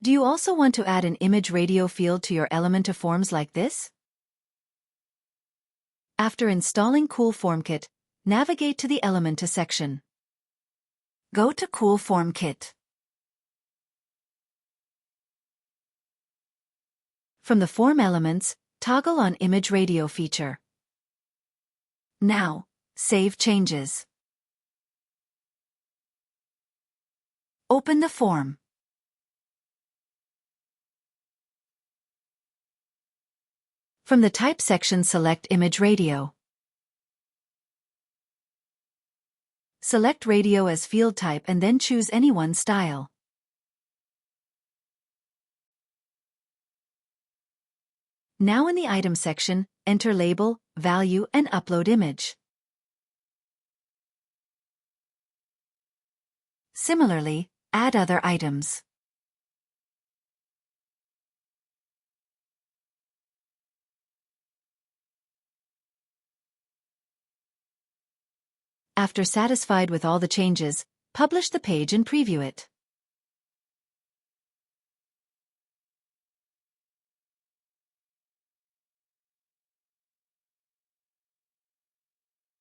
Do you also want to add an image radio field to your Elementor forms like this? After installing Cool FormKit, navigate to the Elementor section. Go to Cool FormKit. From the form elements, toggle on Image Radio feature. Now, save changes. Open the form. From the Type section, select Image Radio. Select Radio as field type and then choose any one style. Now in the Item section, enter label, value, and upload image. Similarly, add other items. After satisfied with all the changes, publish the page and preview it.